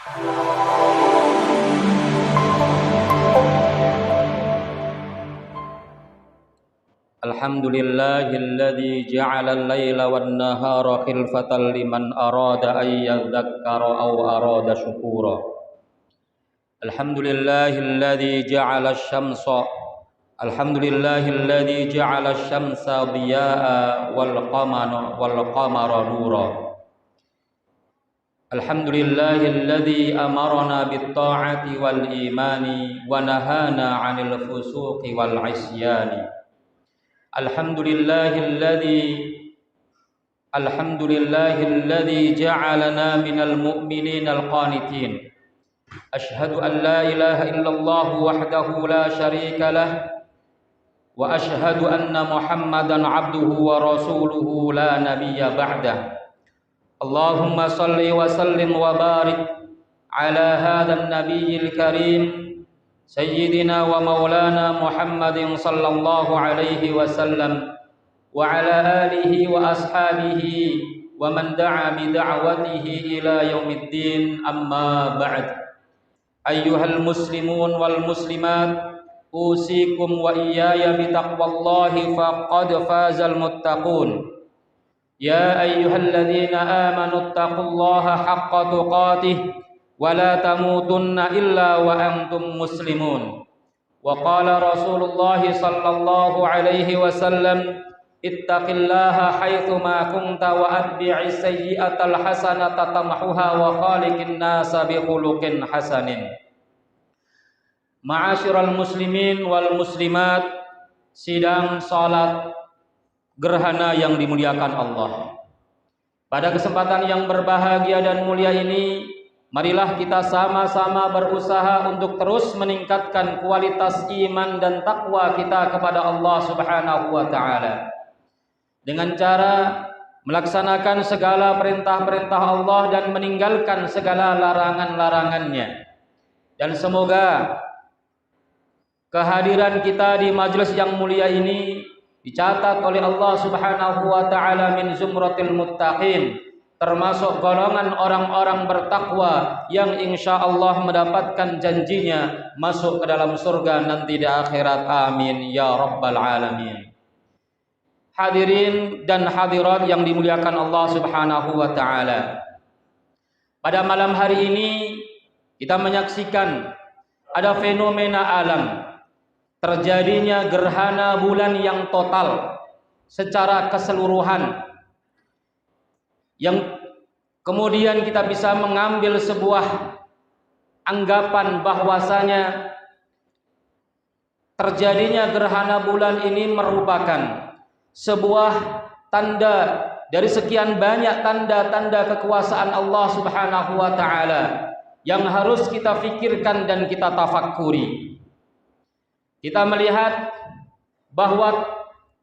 Alhamdulillahilladzi ja'ala al-laila wan-nahara khilfatan liman arada ay yadhakkara aw arada syukura. Alhamdulillahilladzi ja'ala asy-syamsa diyaa'a wal-qamara nura. Alhamdulillahilladzi amarna bit-ta'ati wal-imani wa nahana 'anil fusuqi wal-'isyani. Alhamdulillahilladzi ja'alana minal mu'minina al-qanitin. Asyhadu an la ilaha illallah wahdahu la syarika lah wa asyhadu anna Muhammadan 'abduhu wa rasuluhu la nabiyya ba'dah. Allahumma shalli wa sallim wa barik ala hadzal nabiyyil karim Sayyidina wa maulana Muhammadin sallallahu alaihi wasallam wa ala alihi wa ashabihi wa man da'a bi da'watihi ila yaumiddin, amma ba'd. Ayyuhal muslimun wal muslimat, usikum wa iyaya bi taqwallahi faqad fazal muttaqun. Ya ayyuhalladzina amanu taqullaha haqqa tuqatih wa la tamutunna illa wa antum muslimun. Wa qala Rasulullah sallallahu alaihi wasallam, ittaqillaha haitsu ma kunta wa atbi'is sayyi'atal hasanata tamhuha wa khaliqin nasa bi khuluqin hasanin. Ma'asyiral muslimin wal muslimat, sidang salat gerhana yang dimuliakan Allah. Pada kesempatan yang berbahagia dan mulia ini, marilah kita sama-sama berusaha untuk terus meningkatkan kualitas iman dan takwa kita kepada Allah Subhanahu wa taala dengan cara melaksanakan segala perintah-perintah Allah dan meninggalkan segala larangan-larangannya. Dan semoga kehadiran kita di majelis yang mulia ini dicatat oleh Allah Subhanahu wa taala min zumratil muttaqin, termasuk golongan orang-orang bertakwa yang insyaallah mendapatkan janjinya masuk ke dalam surga nanti di akhirat. Amin ya rabbal alamin. Hadirin dan hadirat yang dimuliakan Allah Subhanahu wa taala, pada malam hari ini kita menyaksikan ada fenomena alam, terjadinya gerhana bulan yang total secara keseluruhan, yang kemudian kita bisa mengambil sebuah anggapan bahwasanya terjadinya gerhana bulan ini merupakan sebuah tanda dari sekian banyak tanda-tanda kekuasaan Allah Subhanahu wa taala yang harus kita fikirkan dan kita tafakkuri. Kita melihat bahwa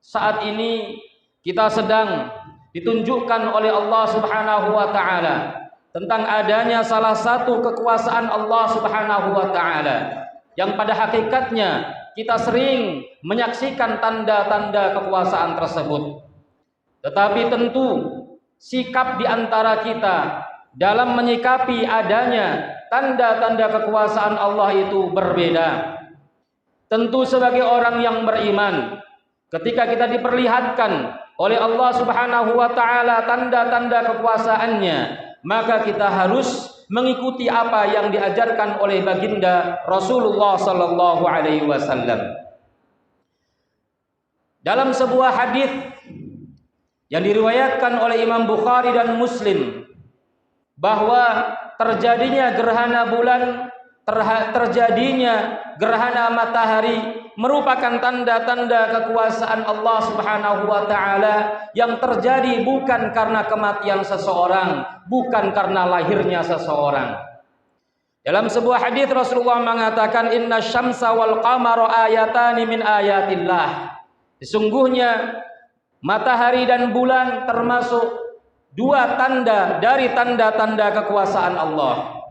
saat ini kita sedang ditunjukkan oleh Allah Subhanahu wa taala tentang adanya salah satu kekuasaan Allah Subhanahu wa taala yang pada hakikatnya kita sering menyaksikan tanda-tanda kekuasaan tersebut. Tetapi tentu sikap di antara kita dalam menyikapi adanya tanda-tanda kekuasaan Allah itu berbeda. Tentu sebagai orang yang beriman, ketika kita diperlihatkan oleh Allah Subhanahu wa taala tanda-tanda kekuasaannya, maka kita harus mengikuti apa yang diajarkan oleh baginda Rasulullah sallallahu alaihi wasallam. Dalam sebuah hadis yang diriwayatkan oleh Imam Bukhari dan Muslim, bahwa terjadinya gerhana bulan, terjadinya gerhana matahari merupakan tanda-tanda kekuasaan Allah Subhanahu wa taala yang terjadi bukan karena kematian seseorang, bukan karena lahirnya seseorang. Dalam sebuah hadis Rasulullah mengatakan, inna syamsa wal qamara ayatani min ayatillah. Sesungguhnya matahari dan bulan termasuk dua tanda dari tanda-tanda kekuasaan Allah.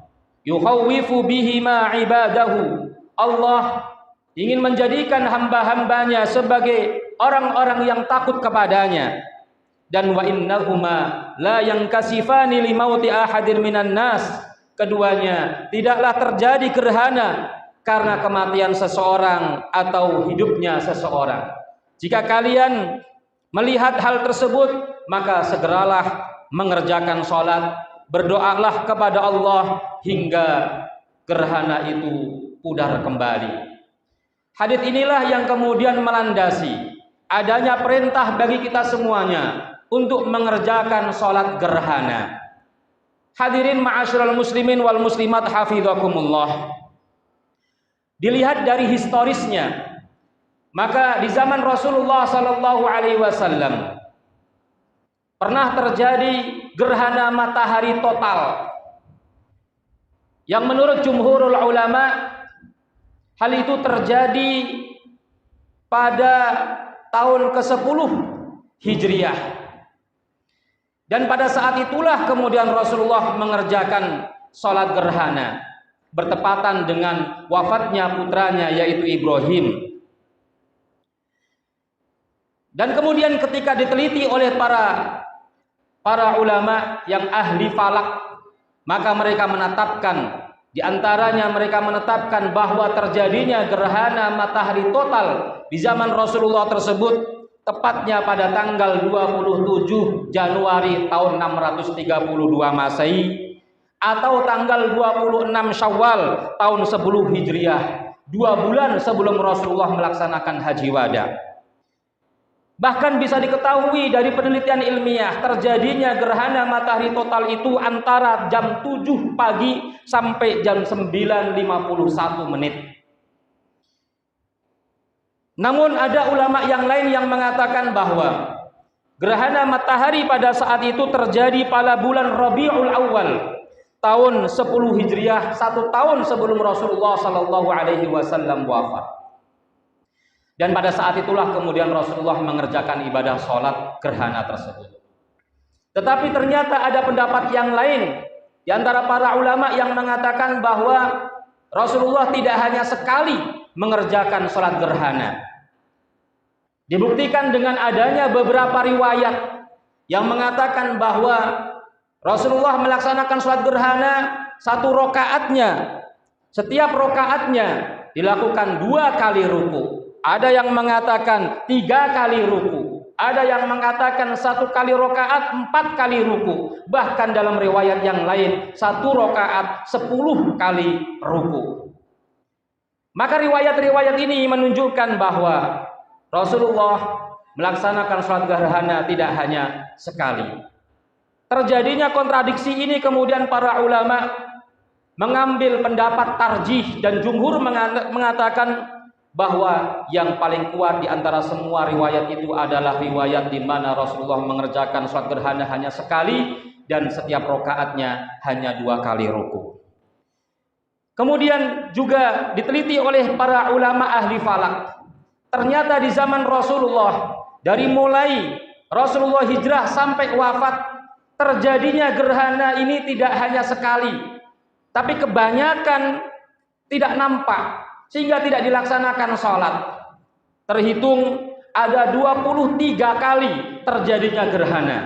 Yukhawwifu bihima ibadahu. Allah ingin menjadikan hamba-hambanya sebagai orang-orang yang takut kepadanya. Dan wa innahuma la yankasifani limauti ahadin minan nas. keduanya, tidaklah terjadi gerhana karena kematian seseorang atau hidupnya seseorang. Jika kalian melihat hal tersebut, maka segeralah mengerjakan sholat, berdoalah kepada Allah hingga gerhana itu pudar kembali. Hadits inilah yang kemudian melandasi adanya perintah bagi kita semuanya untuk mengerjakan sholat gerhana. Hadirin ma'asyiral muslimin wal muslimat hafizakumullah. Dilihat dari historisnya, maka di zaman Rasulullah sallallahu alaihi wasallam pernah terjadi gerhana matahari total yang menurut jumhurul ulama hal itu terjadi pada tahun ke-10 Hijriah. Dan pada saat itulah kemudian Rasulullah mengerjakan sholat gerhana bertepatan dengan wafatnya putranya yaitu Ibrahim. Dan kemudian ketika diteliti oleh para ulama yang ahli falak, maka mereka menetapkan, di antaranya mereka menetapkan bahwa terjadinya gerhana matahari total di zaman Rasulullah tersebut tepatnya pada tanggal 27 Januari tahun 632 Masehi atau tanggal 26 Syawal tahun 10 Hijriah, 2 bulan sebelum Rasulullah melaksanakan haji wada. Bahkan bisa diketahui dari penelitian ilmiah, terjadinya gerhana matahari total itu antara jam 7 pagi sampai jam 9.51 menit. Namun ada ulama yang lain yang mengatakan bahwa gerhana matahari pada saat itu terjadi pada bulan Rabiul Awal tahun 10 Hijriah, 1 tahun sebelum Rasulullah sallallahu alaihi wasallam wafat. Dan pada saat itulah kemudian Rasulullah mengerjakan ibadah sholat gerhana tersebut. Tetapi ternyata ada pendapat yang lain di antara para ulama yang mengatakan bahwa Rasulullah tidak hanya sekali mengerjakan sholat gerhana. Dibuktikan dengan adanya beberapa riwayat yang mengatakan bahwa Rasulullah melaksanakan sholat gerhana 1 rakaatnya, setiap rakaatnya dilakukan 2 kali ruku. Ada yang mengatakan 3 kali ruku, ada yang mengatakan 1 kali rakaat 4 kali ruku, bahkan dalam riwayat yang lain 1 rakaat 10 kali ruku. Maka riwayat-riwayat ini menunjukkan bahwa Rasulullah melaksanakan sholat gerhana tidak hanya sekali. Terjadinya kontradiksi ini kemudian para ulama mengambil pendapat tarjih dan jumhur mengatakan bahwa yang paling kuat di antara semua riwayat itu adalah riwayat di mana Rasulullah mengerjakan sholat gerhana hanya sekali dan setiap rakaatnya hanya 2 kali ruku. Kemudian juga diteliti oleh para ulama ahli falak. Ternyata di zaman Rasulullah, dari mulai Rasulullah hijrah sampai wafat, terjadinya gerhana ini tidak hanya sekali, tapi kebanyakan tidak nampak sehingga tidak dilaksanakan sholat. Terhitung ada 23 kali terjadinya gerhana,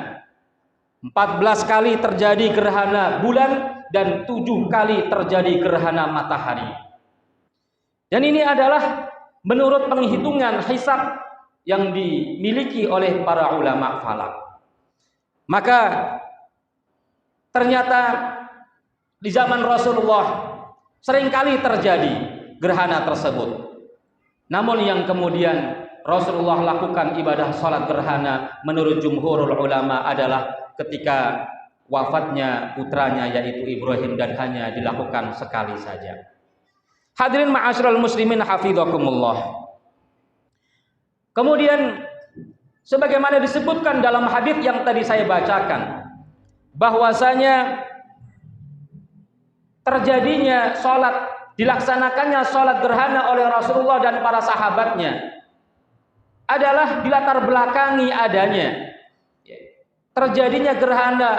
14 kali terjadi gerhana bulan, dan 7 kali terjadi gerhana matahari. Dan ini adalah menurut penghitungan hisab yang dimiliki oleh para ulama falak. Maka ternyata di zaman Rasulullah seringkali terjadi gerhana tersebut. Namun yang kemudian Rasulullah lakukan ibadah sholat gerhana menurut jumhurul ulama adalah ketika wafatnya putranya yaitu Ibrahim, dan hanya dilakukan sekali saja. Hadirin ma'asyiral muslimin hafizakumullah. Kemudian sebagaimana disebutkan dalam hadis yang tadi saya bacakan, bahwasanya terjadinya sholat, dilaksanakannya sholat gerhana oleh Rasulullah dan para sahabatnya adalah dilatar belakangi adanya terjadinya gerhana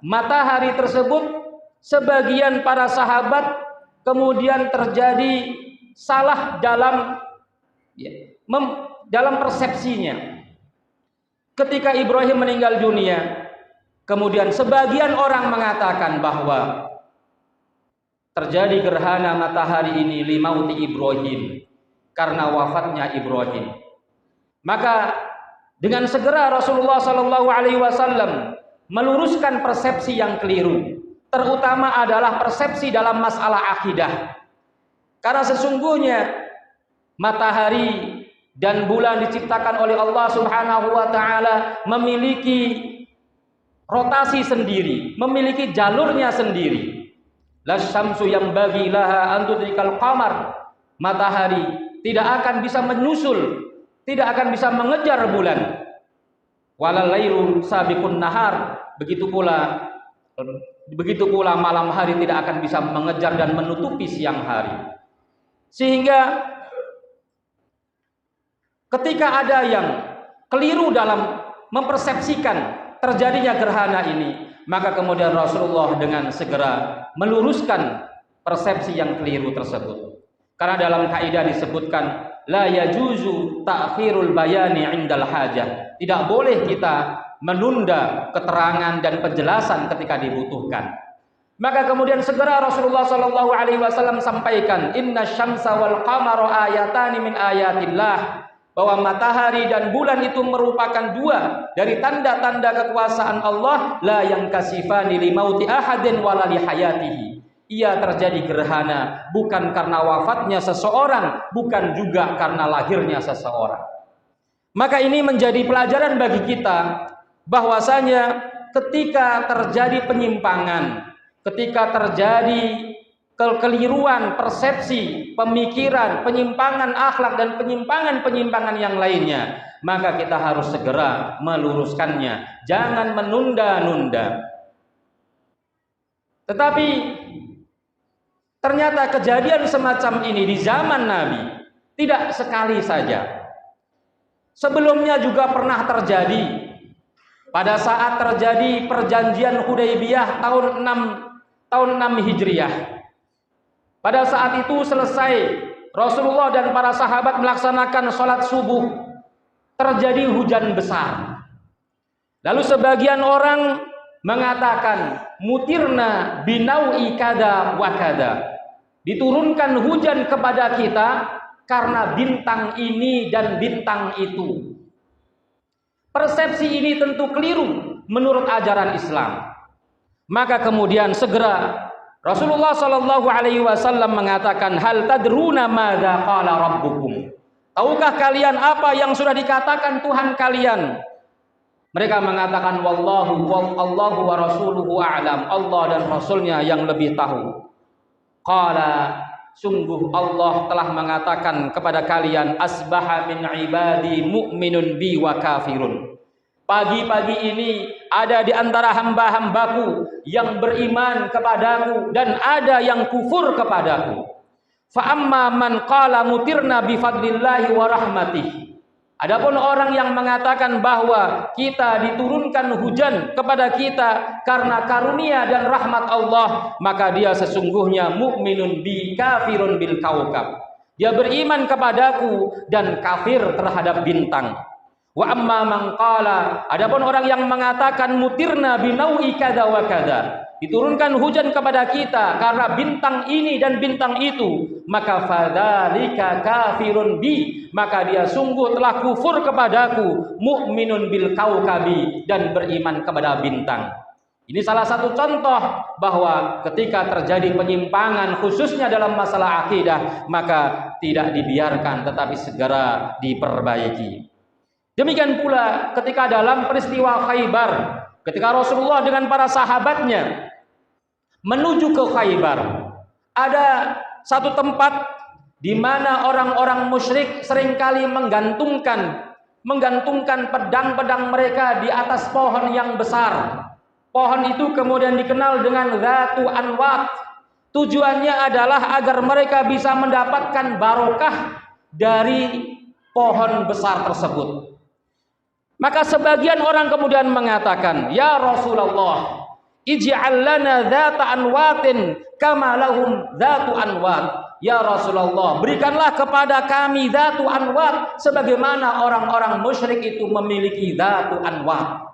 matahari tersebut. Sebagian para sahabat kemudian terjadi salah dalam persepsinya. Ketika Ibrahim meninggal dunia, kemudian sebagian orang mengatakan bahwa terjadi gerhana matahari ini limauti Ibrahim, karena wafatnya Ibrahim. Maka dengan segera Rasulullah Shallallahu Alaihi Wasallam meluruskan persepsi yang keliru, terutama adalah persepsi dalam masalah akidah. Karena sesungguhnya matahari dan bulan diciptakan oleh Allah Subhanahu wa taala memiliki rotasi sendiri, memiliki jalurnya sendiri. Lasyamsu yang bagi laha antudrikal qamar. Matahari tidak akan bisa menyusul, tidak akan bisa mengejar bulan. Walal lailu sabiqun nahar. Begitu pula malam hari tidak akan bisa mengejar dan menutupi siang hari. Sehingga ketika ada yang keliru dalam mempersepsikan terjadinya gerhana ini, maka kemudian Rasulullah dengan segera meluruskan persepsi yang keliru tersebut. Karena dalam kaidah disebutkan la yajuzu ta'khirul bayani 'indal hajah. Tidak boleh kita menunda keterangan dan penjelasan ketika dibutuhkan. Maka kemudian segera Rasulullah Shallallahu Alaihi Wasallam sampaikan, inna syamsa wal qamara ayatani min ayatillah, bahwa matahari dan bulan itu merupakan dua dari tanda-tanda kekuasaan Allah, la yang kasifani li mauti ahadin wala li hayatihi. Ia terjadi gerhana bukan karena wafatnya seseorang, bukan juga karena lahirnya seseorang. Maka ini menjadi pelajaran bagi kita bahwasanya ketika terjadi penyimpangan, ketika terjadi kekeliruan persepsi, pemikiran, penyimpangan akhlak dan penyimpangan-penyimpangan yang lainnya, maka kita harus segera meluruskannya, jangan menunda-nunda. Tetapi ternyata kejadian semacam ini di zaman Nabi tidak sekali saja. Sebelumnya juga pernah terjadi pada saat terjadi perjanjian Hudaybiyah tahun 6 Hijriah. Pada saat itu selesai Rasulullah dan para sahabat melaksanakan sholat subuh, terjadi hujan besar. Lalu sebagian orang mengatakan mutirna binaui kada wa kada, diturunkan hujan kepada kita karena bintang ini dan bintang itu. Persepsi ini tentu keliru menurut ajaran Islam. Maka kemudian segera Rasulullah Shallallahu Alaihi Wasallam mengatakan, hal tadruna madza qala rabbukum. Tahukah kalian apa yang sudah dikatakan Tuhan kalian? Mereka mengatakan, wallahu wa rasuluhu a'lam. Allah dan Rasulnya yang lebih tahu. Qala, sungguh Allah telah mengatakan kepada kalian, asbaha min ibadi mu'minun bi wa kafirun. Pagi-pagi ini ada di antara hamba-hambaku yang beriman kepadaku dan ada yang kufur kepadaku. Fa amma man qala mutirna bi fadlillahi wa rahmatihi. Adapun orang yang mengatakan bahwa kita diturunkan hujan kepada kita karena karunia dan rahmat Allah, maka dia sesungguhnya mukminun bi kafirun bil kaukab. Dia beriman kepadaku dan kafir terhadap bintang. Wa amma man qala, adapun orang yang mengatakan mutirna binaui kada wa kada, diturunkan hujan kepada kita karena bintang ini dan bintang itu, maka fadzalika kafirun bi, maka dia sungguh telah kufur kepadaku, mukminun bil kaukabi, dan beriman kepada bintang. Ini salah satu contoh bahwa ketika terjadi penyimpangan khususnya dalam masalah akidah, maka tidak dibiarkan tetapi segera diperbaiki. Demikian pula ketika dalam peristiwa Khaybar, ketika Rasulullah dengan para sahabatnya menuju ke Khaybar, ada satu tempat di mana orang-orang musyrik seringkali menggantungkan pedang-pedang mereka di atas pohon yang besar. Pohon itu kemudian dikenal dengan Zatu Anwat. Tujuannya adalah agar mereka bisa mendapatkan barokah dari pohon besar tersebut. Maka sebagian orang kemudian mengatakan, ya Rasulullah, ij'al lana dzata anwatin kama lahum dzatu anwat. Ya Rasulullah, berikanlah kepada kami dzatu anwat sebagaimana orang-orang musyrik itu memiliki dzatu anwat.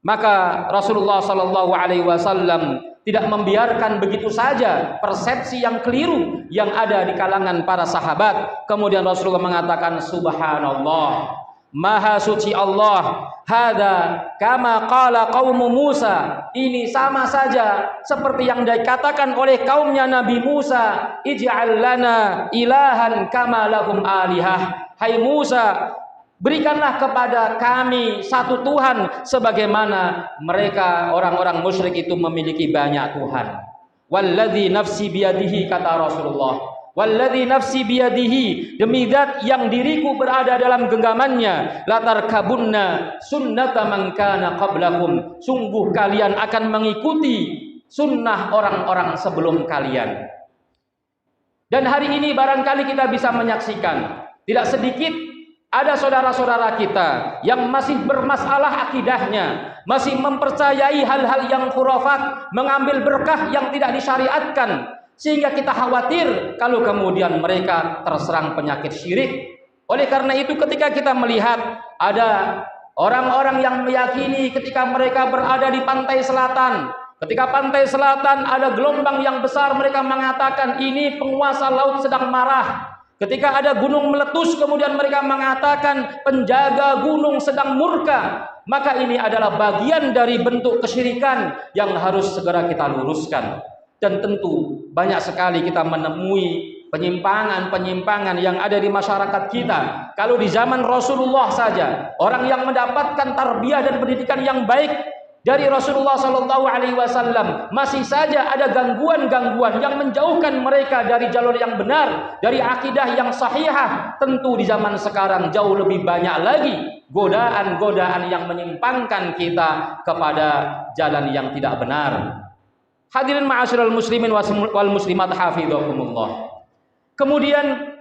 Maka Rasulullah Shallallahu Alaihi Wasallam tidak membiarkan begitu saja persepsi yang keliru yang ada di kalangan para sahabat. Kemudian Rasulullah mengatakan, Subhanallah, Maha suci Allah, hada kama qala qaum Musa, ini sama saja seperti yang dikatakan oleh kaumnya Nabi Musa, ij'al lana ilahan kama lahum alihah. Hai Musa, berikanlah kepada kami satu Tuhan sebagaimana mereka orang-orang musyrik itu memiliki banyak Tuhan. Walladzi nafsi biyadihi, kata Rasulullah, walladzi nafsi biyadihi, demi zat yang diriku berada dalam genggamannya, latarkabunna sunnata man kana qablakum, sungguh kalian akan mengikuti sunnah orang-orang sebelum kalian. Dan hari ini barangkali kita bisa menyaksikan tidak sedikit ada saudara-saudara kita yang masih bermasalah akidahnya, masih mempercayai hal-hal yang khurafat, mengambil berkah yang tidak disyariatkan, sehingga kita khawatir kalau kemudian mereka terserang penyakit syirik. Oleh karena itu, ketika kita melihat ada orang-orang yang meyakini ketika mereka berada di pantai selatan, ketika pantai selatan ada gelombang yang besar, mereka mengatakan ini penguasa laut sedang marah. Ketika ada gunung meletus, kemudian mereka mengatakan penjaga gunung sedang murka. Maka ini adalah bagian dari bentuk kesyirikan yang harus segera kita luruskan. Dan tentu banyak sekali kita menemui penyimpangan-penyimpangan yang ada di masyarakat kita. Kalau di zaman Rasulullah saja, orang yang mendapatkan tarbiyah dan pendidikan yang baik dari Rasulullah Shallallahu Alaihi Wasallam, masih saja ada gangguan-gangguan yang menjauhkan mereka dari jalur yang benar, dari akidah yang sahihah. Tentu di zaman sekarang jauh lebih banyak lagi godaan-godaan yang menyimpangkan kita kepada jalan yang tidak benar. Hadirin ma'asyiral muslimin wal muslimat hafidhakumullah. Kemudian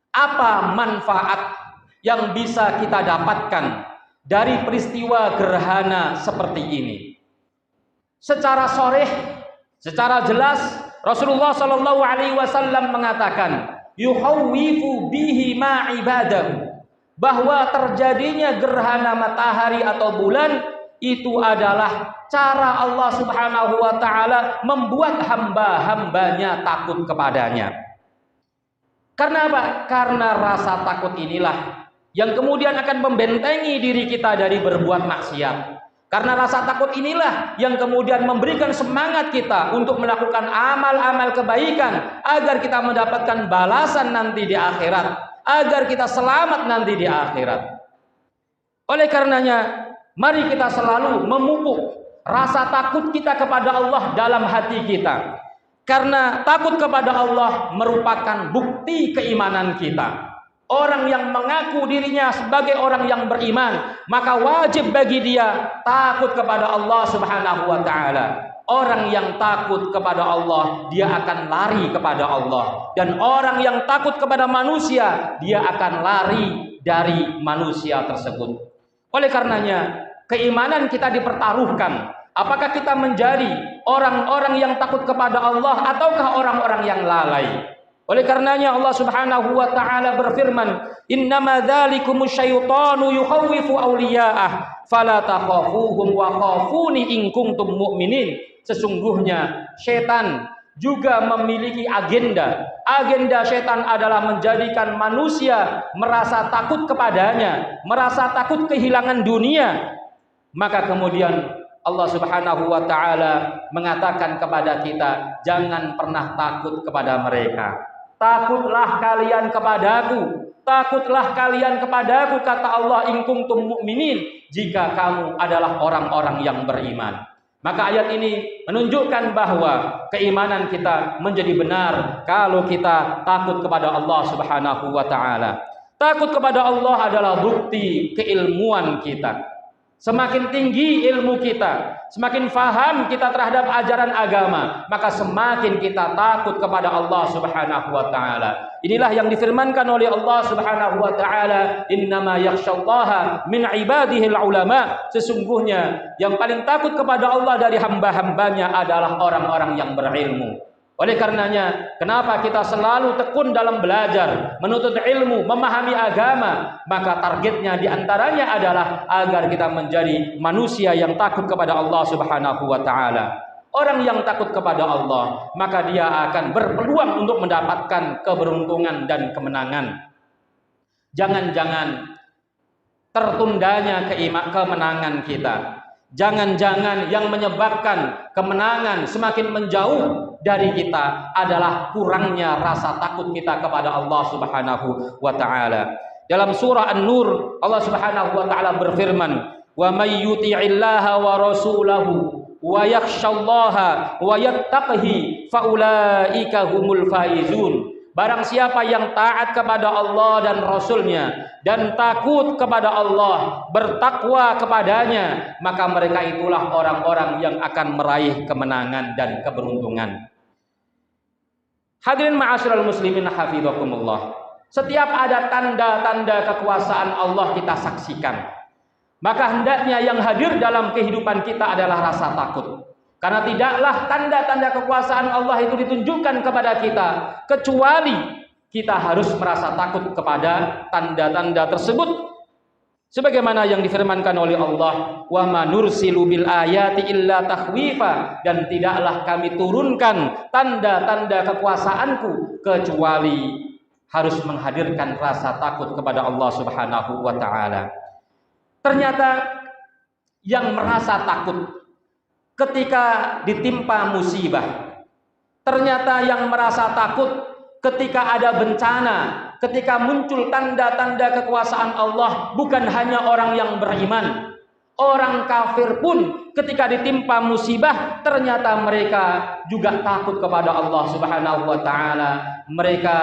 apa manfaat yang bisa kita dapatkan dari peristiwa gerhana seperti ini? Secara sharih, secara jelas Rasulullah Shallallahu Alaihi Wasallam mengatakan, yuhawwifu bihi ma ibadahu, bahwa terjadinya gerhana matahari atau bulan itu adalah cara Allah Subhanahu wa taala membuat hamba-hambanya takut kepadanya. Karena apa? Karena rasa takut inilah yang kemudian akan membentengi diri kita dari berbuat maksiat. Karena rasa takut inilah yang kemudian memberikan semangat kita untuk melakukan amal-amal kebaikan agar kita mendapatkan balasan nanti di akhirat, agar kita selamat nanti di akhirat. Oleh karenanya, mari kita selalu memupuk rasa takut kita kepada Allah dalam hati kita. Karena takut kepada Allah merupakan bukti keimanan kita. Orang yang mengaku dirinya sebagai orang yang beriman, maka wajib bagi dia takut kepada Allah Subhanahu wa taala. Orang yang takut kepada Allah, dia akan lari kepada Allah. Dan orang yang takut kepada manusia, dia akan lari dari manusia tersebut. Oleh karenanya, keimanan kita dipertaruhkan. Apakah kita menjadi orang-orang yang takut kepada Allah ataukah orang-orang yang lalai? Oleh karenanya Allah Subhanahu wa taala berfirman, "Innama dzalikumus syaitanu yukhawwifu awliya'ah fala takhafuhum wa khafuni in kuntum mu'minin." Sesungguhnya setan juga memiliki agenda. Agenda setan adalah menjadikan manusia merasa takut kepadanya, merasa takut kehilangan dunia. Maka kemudian Allah Subhanahu wa taala mengatakan kepada kita, jangan pernah takut kepada mereka. Takutlah kalian kepadaku, takutlah kalian kepadaku, kata Allah, in kuntum mu'minin, jika kamu adalah orang-orang yang beriman. Maka ayat ini menunjukkan bahwa keimanan kita menjadi benar kalau kita takut kepada Allah Subhanahu wa taala. Takut kepada Allah adalah bukti keilmuan kita. Semakin tinggi ilmu kita, semakin faham kita terhadap ajaran agama, maka semakin kita takut kepada Allah Subhanahu wa taala. Inilah yang difirmankan oleh Allah Subhanahu wa taala, "Innama yakhsyallaha min ibadihil ulama." Sesungguhnya yang paling takut kepada Allah dari hamba-hambanya adalah orang-orang yang berilmu. Oleh karenanya, kenapa kita selalu tekun dalam belajar, menuntut ilmu, memahami agama? Maka targetnya diantaranya adalah agar kita menjadi manusia yang takut kepada Allah Subhanahu wa Ta'ala. Orang yang takut kepada Allah, maka dia akan berpeluang untuk mendapatkan keberuntungan dan kemenangan. Jangan-jangan tertundanya kemenangan kita. Jangan-jangan yang menyebabkan kemenangan semakin menjauh dari kita adalah kurangnya rasa takut kita kepada Allah Subhanahu wa Ta'ala. Dalam surah An-Nur, Allah Subhanahu wa Ta'ala berfirman, "Wa may yuti'illaha wa rasulahu wa yakhshallaha wa yattaqihi faulaika humul faizun." Barang siapa yang taat kepada Allah dan Rasulnya dan takut kepada Allah, bertakwa kepadanya, maka mereka itulah orang-orang yang akan meraih kemenangan dan keberuntungan. Hadirin ma'asyiral muslimin hafizakumullah. Setiap ada tanda-tanda kekuasaan Allah kita saksikan, maka hendaknya yang hadir dalam kehidupan kita adalah rasa takut. Karena tidaklah tanda-tanda kekuasaan Allah itu ditunjukkan kepada kita kecuali kita harus merasa takut kepada tanda-tanda tersebut. Sebagaimana yang difirmankan oleh Allah, "Wa ma nursilu bil ayati illa takhwifa," dan tidaklah kami turunkan tanda-tanda kekuasaanku kecuali harus menghadirkan rasa takut kepada Allah Subhanahu wa Ta'ala. Ternyata yang merasa takut ketika ditimpa musibah, ternyata yang merasa takut ketika ada bencana, ketika muncul tanda-tanda kekuasaan Allah, bukan hanya orang yang beriman. Orang kafir pun ketika ditimpa musibah, ternyata mereka juga takut kepada Allah Subhanahu wa Ta'ala. Mereka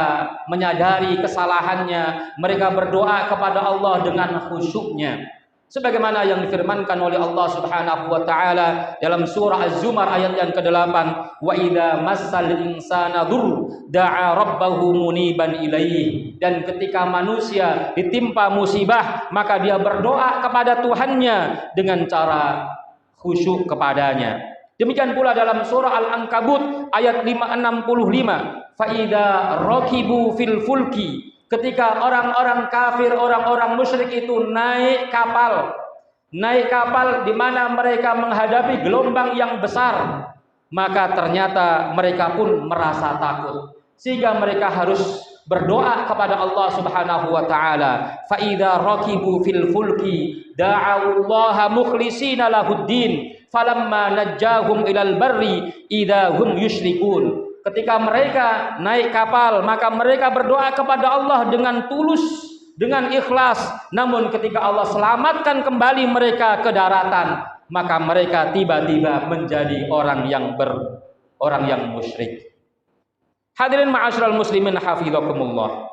menyadari kesalahannya, mereka berdoa kepada Allah dengan khusyuknya. Sebagaimana yang difirmankan oleh Allah Subhanahu wa Ta'ala dalam surah Az-Zumar ayat yang ke-8, "Wa idza massal insana dzurr da'a rabbahu muniban ilaihi." Dan ketika manusia ditimpa musibah, maka dia berdoa kepada Tuhannya dengan cara khusyuk kepadanya. Demikian pula dalam surah Al-Ankabut ayat 565, "Fa idza rakibu fil fulki." Ketika orang-orang kafir, orang-orang musyrik itu naik kapal di mana mereka menghadapi gelombang yang besar, maka ternyata mereka pun merasa takut, sehingga mereka harus berdoa kepada Allah Subhanahu wa Ta'ala. "Fa idza rakibu fil fulki da'awullaha mukhlishina lahuddin falamma najjahum ilal barri idza hum yusyrikun." Ketika mereka naik kapal, maka mereka berdoa kepada Allah dengan tulus, dengan ikhlas. Namun ketika Allah selamatkan kembali mereka ke daratan, maka mereka tiba-tiba menjadi orang yang musyrik. Hadirin ma'asyiral muslimin hafizakumullah.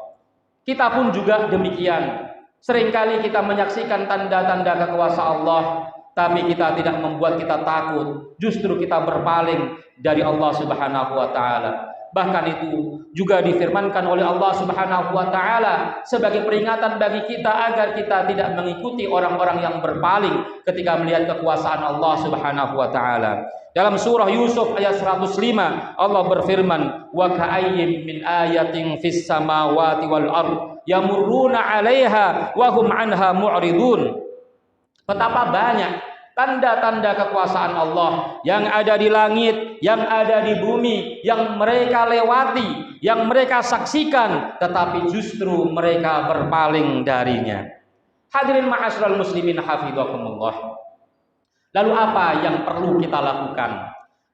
Kita pun juga demikian. Seringkali kita menyaksikan tanda-tanda kekuasaan Allah, tapi kita tidak membuat kita takut. Justru kita berpaling dari Allah Subhanahu wa Ta'ala. Bahkan itu juga difirmankan oleh Allah Subhanahu wa Ta'ala sebagai peringatan bagi kita agar kita tidak mengikuti orang-orang yang berpaling ketika melihat kekuasaan Allah Subhanahu wa Ta'ala. Dalam surah Yusuf ayat 105, Allah berfirman, "Wa ka'ayyin min ayatin fis samawati wal ard yamurruna 'alaiha wa hum 'anha mu'ridun." Betapa banyak tanda-tanda kekuasaan Allah yang ada di langit, yang ada di bumi, yang mereka lewati, yang mereka saksikan, tetapi justru mereka berpaling darinya. Hadirin ma'asyiral muslimin hafizakumullah. Lalu apa yang perlu kita lakukan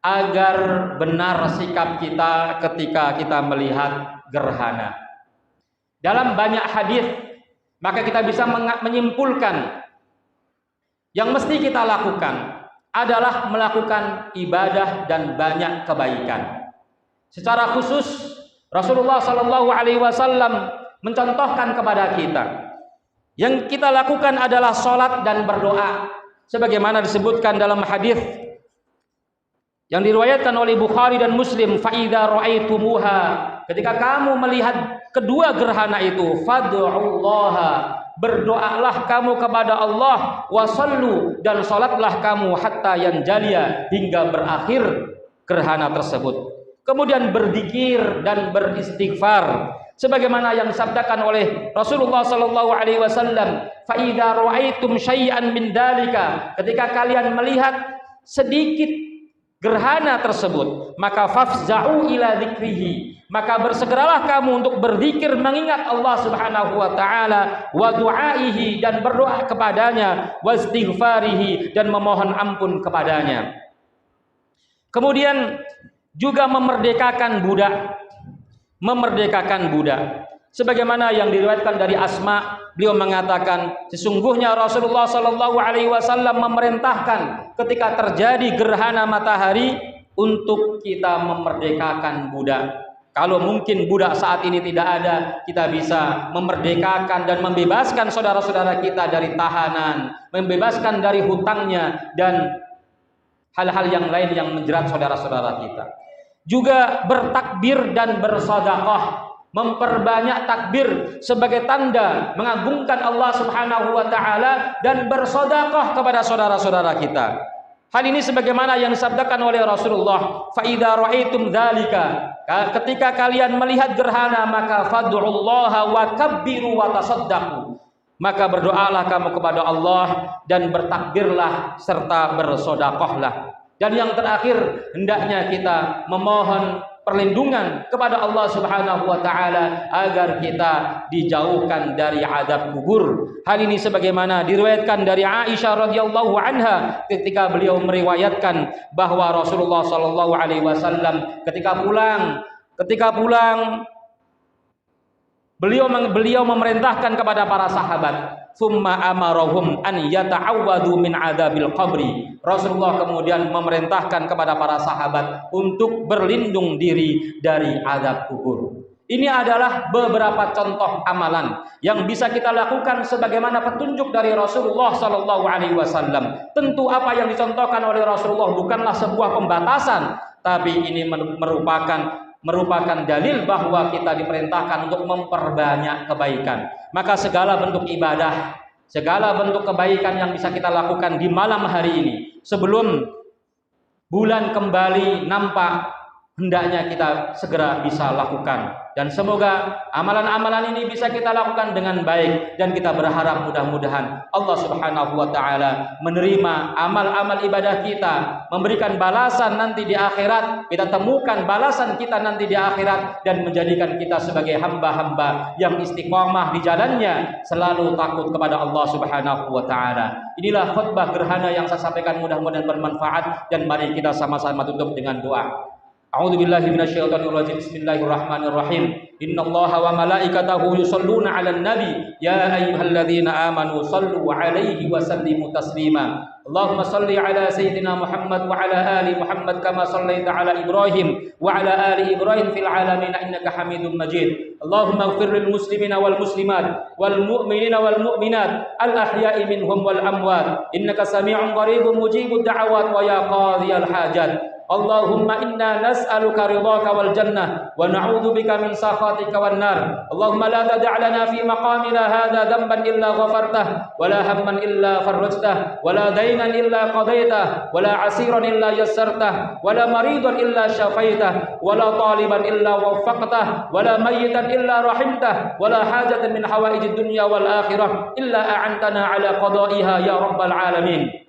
agar benar sikap kita ketika kita melihat gerhana? Dalam banyak hadis, maka kita bisa menyimpulkan yang mesti kita lakukan adalah melakukan ibadah dan banyak kebaikan. Secara khusus Rasulullah Shallallahu Alaihi Wasallam mencontohkan kepada kita, yang kita lakukan adalah sholat dan berdoa, sebagaimana disebutkan dalam hadis yang diriwayatkan oleh Bukhari dan Muslim. "Fa'idha ra'aitumuha," ketika kamu melihat kedua gerhana itu, "Fad'ullaha," berdoalah kamu kepada Allah, "Wasallu," dan sholatlah kamu, "Hatta yanjaliya," hingga berakhir gerhana tersebut. kemudian berzikir dan beristighfar. Sebagaimana yang disabdakan oleh Rasulullah sallallahu alaihi wasallam, "Fa idza ra'aitum syai'an min dzalika," ketika kalian melihat sedikit gerhana tersebut, maka fafza'u ila dzikrihi, maka bersegeralah kamu untuk berzikir mengingat Allah Subhanahu wa taala, wa du'aihi, dan berdoa kepadanya, wa istighfarihi, dan memohon ampun kepadanya. Kemudian juga memerdekakan budak. Sebagaimana yang diriwayatkan dari Asma, beliau mengatakan sesungguhnya Rasulullah sallallahu alaihi wasallam memerintahkan ketika terjadi gerhana matahari untuk kita memerdekakan budak. Kalau mungkin budak saat ini tidak ada, kita bisa memerdekakan dan membebaskan saudara-saudara kita dari tahanan, membebaskan dari hutangnya dan hal-hal yang lain yang menjerat saudara-saudara kita. Juga bertakbir dan bersedekah, memperbanyak takbir sebagai tanda mengagungkan Allah Subhanahu wa taala dan bersedekah kepada saudara-saudara kita. Hal ini sebagaimana yang disabdakan oleh Rasulullah, "Fa idza ra'aitum dzalika," ketika kalian melihat gerhana maka fad'ullaha wa kabbiru wa tasaddaqu, maka berdoalah kamu kepada Allah dan bertakbirlah serta bersedekahlah. Dan yang terakhir, hendaknya kita memohon perlindungan kepada Allah Subhanahu wa taala agar kita dijauhkan dari azab kubur. Hal ini sebagaimana diriwayatkan dari Aisyah radhiyallahu anha ketika beliau meriwayatkan bahwa Rasulullah sallallahu alaihi wasallam ketika pulang beliau memerintahkan kepada para sahabat, "Tsumma amarahum an yata'awwadu min adzabil qabri." Rasulullah kemudian memerintahkan kepada para sahabat untuk berlindung diri dari azab kubur. Ini adalah beberapa contoh amalan yang bisa kita lakukan sebagaimana petunjuk dari Rasulullah sallallahu alaihi wasallam. Tentu apa yang dicontohkan oleh Rasulullah bukanlah sebuah pembatasan, tapi ini merupakan dalil bahwa kita diperintahkan untuk memperbanyak kebaikan. Maka segala bentuk ibadah, segala bentuk kebaikan yang bisa kita lakukan di malam hari ini sebelum bulan kembali nampak, hendaknya kita segera bisa lakukan. Dan semoga amalan-amalan ini bisa kita lakukan dengan baik, dan kita berharap mudah-mudahan Allah Subhanahu wa taala menerima amal-amal ibadah kita, memberikan balasan nanti di akhirat, kita temukan balasan kita nanti di akhirat, dan menjadikan kita sebagai hamba-hamba yang istiqomah di jalannya, selalu takut kepada Allah Subhanahu wa taala. Inilah khutbah gerhana yang saya sampaikan, mudah-mudahan bermanfaat, dan mari kita sama-sama tutup dengan doa. A'udzu billahi minasyaitonir rajim. Bismillahirrahmanirrahim. Innallaha wa malaikatahu yusholluna 'alan nabi ya ayyuhalladzina amanu shallu 'alaihi wa sallimu taslima. Allahumma shalli 'ala sayyidina Muhammad wa 'ala ali Muhammad kama shallaita 'ala Ibrahim wa 'ala ali Ibrahim fil 'alamin innaka Hamidum Majid. Allahumma ighfir lil muslimina wal muslimat wal mu'minina wal mu'minat al ahya'i minhum wal amwat innaka sami'un qaribun mujibud da'awat wa ya qadhiyal hajat. Allahumma inna nas'aluka ridhaka wal jannah wa na'udzu bika min sakhatika wan nar. Allahumma la tada' lana fi maqamina hadha dhanban illa ghafartah wa la hamman illa farajtah wa la daynan illa qadaitah wa la 'asiran illa yassartah wa la maridan illa syafaitah wa la taliban illa waffaqtah wa la mayyitan illa rahimtah wa la hajatan min hawaijid dunya wal akhirah illa a'antana 'ala qada'iha ya rabbal alamin.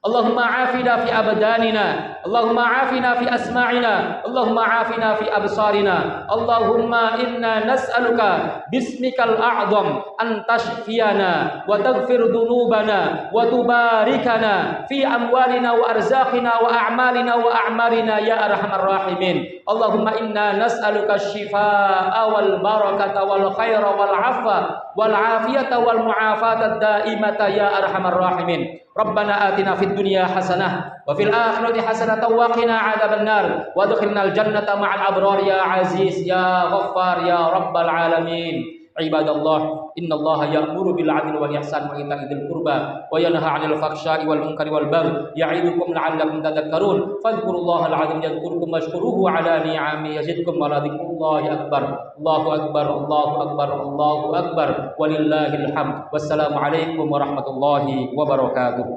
Allahumma afina fi abdanina, Allahumma afina fi asma'ina, Allahumma afina fi absarina. Allahumma inna nas'aluka bismikal a'zam an tashfiyana wa taghfir dhunubana wa tubarikana fi amwalina wa arzaqina wa a'malina wa a'marina ya arhamar rahimin. Allahumma inna nas'aluka shifaa'a wal barakata wal khaira wal 'afwa wal 'afiyata wal mu'afata daimata ya arhamar rahimin. Rabbana atina fid dunya hasanah wa fil akhirati hasanatan wa qina adzabannar wa adkhilnal jannata ma'al abrar ya aziz ya ghaffar ya rabbal alamin. Ibadallah, innallaha ya'muru bil 'adli wal ihsan wa ita'i dzil qurba wa yanha 'anil fahsya'i wal munkari wal baghi ya'idukum la'allakum tadhakkarun. Fadhkurullahal 'azim yadhkurukum washkuruhu 'ala ni'amihi yazidkum wa la dzikrullahi akbar. Allahu akbar, Allahu akbar, Allahu akbar. Walillahil hamd. Wassalamu alaikum warahmatullahi wabarakatuh.